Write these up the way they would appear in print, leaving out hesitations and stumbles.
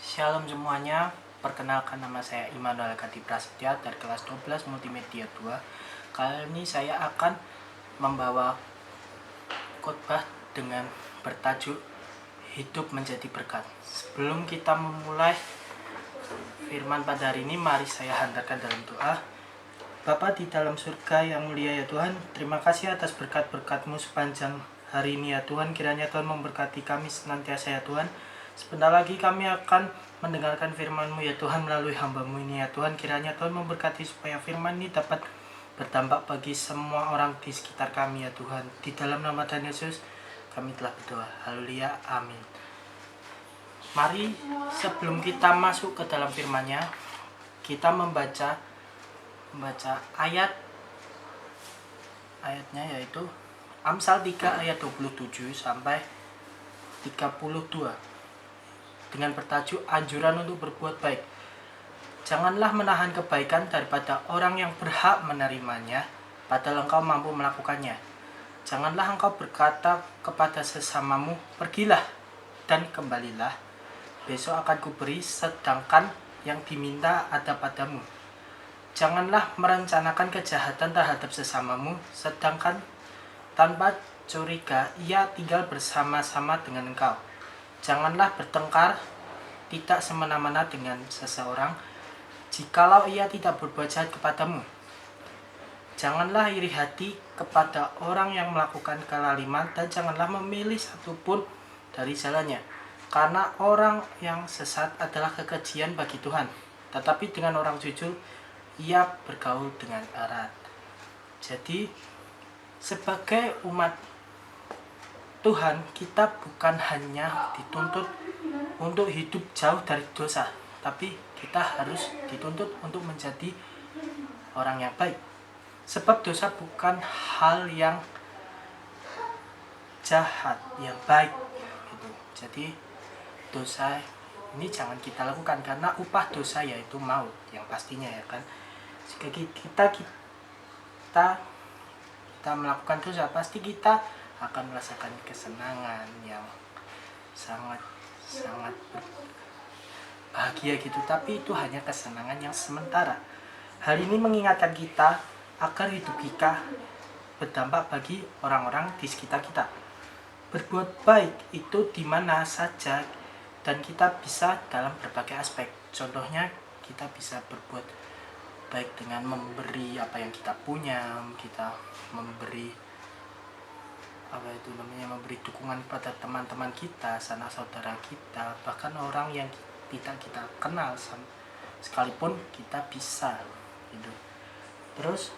Shalom semuanya, perkenalkan nama saya Immanuel Gadi Prasetya dari kelas 12 Multimedia 2. Kali ini saya akan membawa khotbah dengan bertajuk Hidup Menjadi Berkat. Sebelum kita memulai firman pada hari ini, mari saya hantarkan dalam doa. Bapa di dalam surga yang mulia ya Tuhan, terima kasih atas berkat-berkat-Mu sepanjang hari ini ya Tuhan. Kiranya Tuhan memberkati kami senantiasa ya Tuhan. Sebentar lagi kami akan mendengarkan firman-Mu ya Tuhan melalui hamba-Mu ini ya Tuhan. Kiranya Tuhan memberkati supaya firman ini dapat berdampak bagi semua orang di sekitar kami ya Tuhan. Di dalam nama Tuhan Yesus kami telah berdoa. Haleluya, amin. Mari sebelum kita masuk ke dalam firman-Nya, kita membaca ayatnya, yaitu Amsal 3 ayat 27 sampai 32 dengan bertajuk anjuran untuk berbuat baik. Janganlah menahan kebaikan daripada orang yang berhak menerimanya, padahal engkau mampu melakukannya. Janganlah engkau berkata kepada sesamamu, pergilah dan kembalilah, besok akan kuberi, sedangkan yang diminta ada padamu. Janganlah merencanakan kejahatan terhadap sesamamu, sedangkan tanpa curiga ia tinggal bersama-sama dengan engkau. Janganlah bertengkar tidak semena-mena dengan seseorang, jikalau ia tidak berbuat jahat kepadamu. Janganlah iri hati kepada orang yang melakukan kelaliman, dan janganlah memilih satupun dari jalannya, karena orang yang sesat adalah kekejian bagi Tuhan, tetapi dengan orang jujur ia bergaul dengan erat. Jadi sebagai umat Tuhan, kita bukan hanya dituntut untuk hidup jauh dari dosa, tapi kita harus dituntut untuk menjadi orang yang baik. Sebab dosa bukan hal yang jahat, yang baik gitu. Jadi dosa ini jangan kita lakukan, karena upah dosa yaitu maut yang pastinya ya kan. Jika kita melakukan dosa, pasti kita akan merasakan kesenangan yang sangat bahagia gitu, tapi itu hanya kesenangan yang sementara. Hal ini mengingatkan kita agar hidup kita berdampak bagi orang-orang di sekitar kita. Berbuat baik itu di mana saja, dan kita bisa dalam berbagai aspek. Contohnya, kita bisa berbuat baik dengan memberi apa yang kita punya, kita memberi memberi dukungan pada teman-teman kita, sanak saudara kita, bahkan orang yang tidak kita kenal sekalipun kita bisa gitu. Terus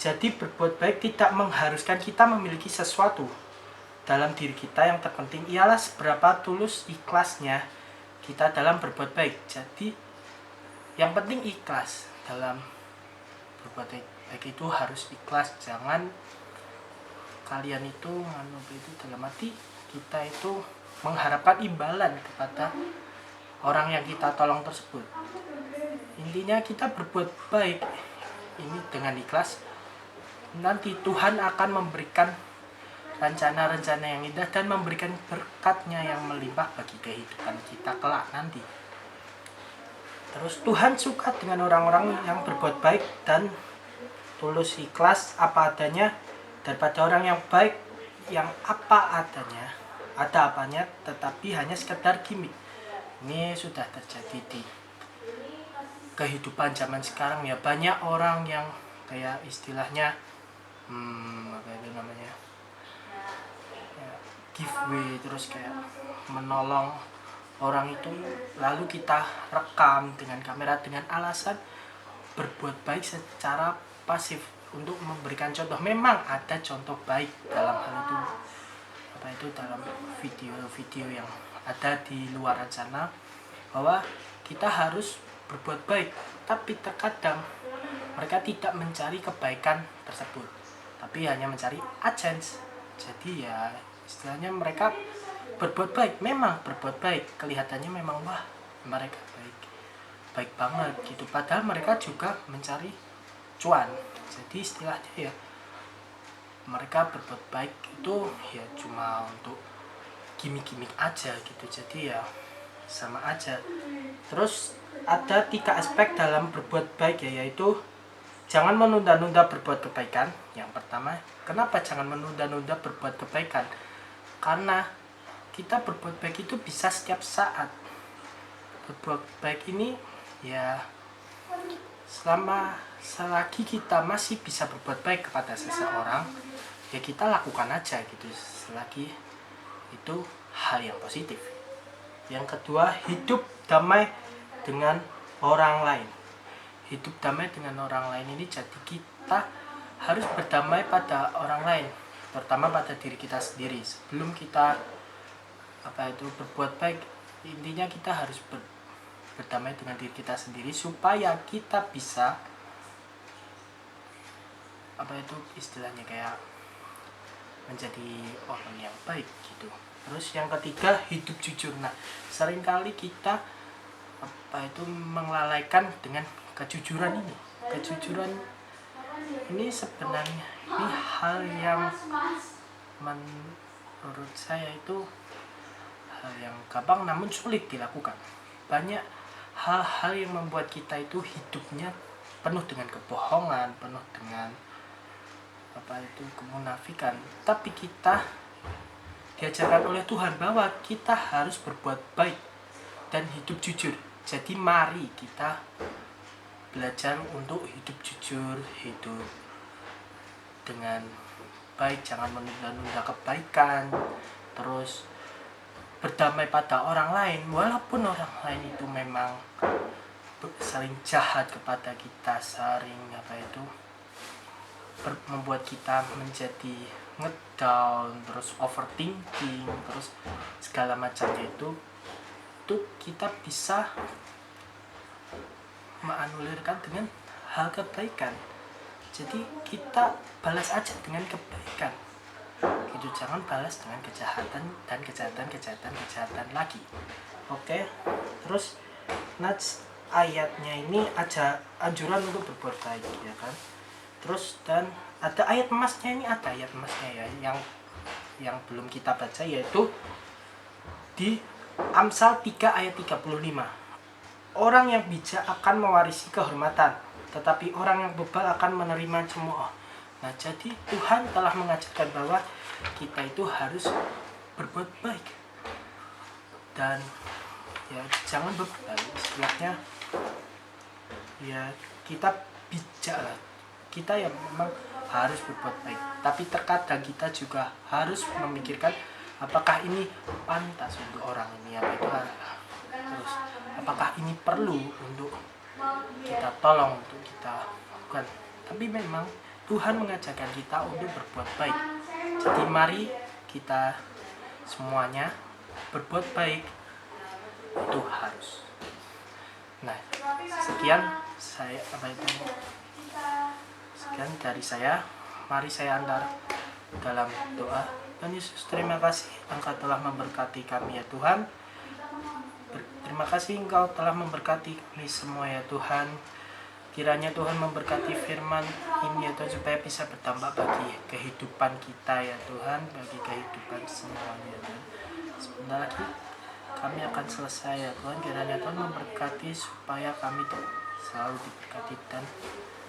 jadi berbuat baik tidak mengharuskan kita memiliki sesuatu dalam diri kita. Yang terpenting ialah seberapa tulus ikhlasnya kita dalam berbuat baik. Jadi yang penting ikhlas dalam berbuat baik itu harus ikhlas. Jangan kalian itu dalam arti kita itu mengharapkan imbalan kepada orang yang kita tolong tersebut. Intinya kita berbuat baik ini dengan ikhlas, nanti Tuhan akan memberikan rencana-rencana yang indah dan memberikan berkatnya yang melimpah bagi kehidupan kita kelak nanti. Terus Tuhan suka dengan orang-orang yang berbuat baik dan tulus ikhlas apa adanya, daripada orang yang baik yang apa adanya, ada apanya tetapi hanya sekedar gimmick. Ini sudah terjadi di kehidupan zaman sekarang ya. Banyak orang yang kayak istilahnya giveaway, terus kayak menolong orang itu, lalu kita rekam dengan kamera dengan alasan berbuat baik secara pasif untuk memberikan contoh. Memang ada contoh baik dalam hal itu, dalam video-video yang ada di luar sana, bahwa kita harus berbuat baik, tapi terkadang mereka tidak mencari kebaikan tersebut, tapi hanya mencari AdSense. Jadi ya istilahnya mereka berbuat baik, memang berbuat baik, kelihatannya memang wah mereka baik banget gitu, padahal mereka juga mencari cuan. Jadi istilahnya ya mereka berbuat baik itu ya cuma untuk gimmick-gimmick aja gitu. Jadi ya sama aja. Terus ada 3 aspek dalam berbuat baik ya, yaitu jangan menunda-nunda berbuat kebaikan. Yang pertama, kenapa jangan menunda-nunda berbuat kebaikan? Karena kita berbuat baik itu bisa setiap saat. Berbuat baik ini ya selagi kita masih bisa berbuat baik kepada seseorang, ya kita lakukan aja gitu, selagi itu hal yang positif. Yang kedua, hidup damai dengan orang lain. Hidup damai dengan orang lain ini jadi kita harus berdamai pada orang lain, terutama pada diri kita sendiri. Sebelum kita berbuat baik, intinya kita harus berdamai dengan diri kita sendiri supaya kita bisa istilahnya kayak menjadi orang yang baik gitu. Terus yang ketiga, hidup jujur. Nah, seringkali kita melalaikan dengan kejujuran ini. Kejujuran ini sebenarnya ini hal yang menurut saya itu hal yang gampang namun sulit dilakukan. Banyak hal-hal yang membuat kita itu hidupnya penuh dengan kebohongan, penuh dengan kemunafikan. Tapi kita diajarkan oleh Tuhan bahwa kita harus berbuat baik dan hidup jujur. Jadi mari kita belajar untuk hidup jujur, hidup dengan baik, jangan menunda-nunda kebaikan, terus berdamai pada orang lain walaupun orang lain itu memang sering jahat kepada kita, sering membuat kita menjadi ngedown, terus overthinking, terus segala macamnya itu kita bisa menganulirkan dengan hal kebaikan. Jadi kita balas aja dengan kebaikan gitu, jangan balas dengan kejahatan dan kejahatan lagi. Oke. Terus ayatnya ini aja anjuran untuk berbuat baik ya kan. Terus dan ada ayat emasnya ya, yang belum kita baca, yaitu di Amsal 3 ayat 35. Orang yang bijak akan mewarisi kehormatan, tetapi orang yang bebal akan menerima cemooh. Nah, jadi Tuhan telah mengajarkan bahwa kita itu harus berbuat baik dan ya jangan bebal, istilahnya ya kita bijak lah. Kita ya memang harus berbuat baik, tapi terkadang kita juga harus memikirkan apakah ini pantas untuk orang ini, terus apakah ini perlu untuk kita tolong, untuk kita lakukan. Tapi memang Tuhan mengajarkan kita untuk berbuat baik. Jadi mari kita semuanya berbuat baik, itu harus. Nah, sekian dari saya. Mari saya antar dalam doa. Tuhan Yesus, terima kasih Engkau telah memberkati kami ya Tuhan. Terima kasih Engkau telah memberkati kami semua ya Tuhan. Kiranya Tuhan memberkati firman ini ya Tuhan, supaya bisa bertambah bagi kehidupan kita ya Tuhan, bagi kehidupan semuanya Tuhan. Sebentar lagi kami akan selesai ya Tuhan. Kiranya Tuhan memberkati supaya kami selalu diberkati dan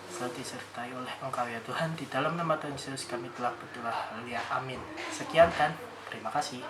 selalu disertai oleh Engkau ya Tuhan. Di dalam nama Tuhan Yesus kami telah berdoa. Haleluya. Amin. Sekian dan terima kasih.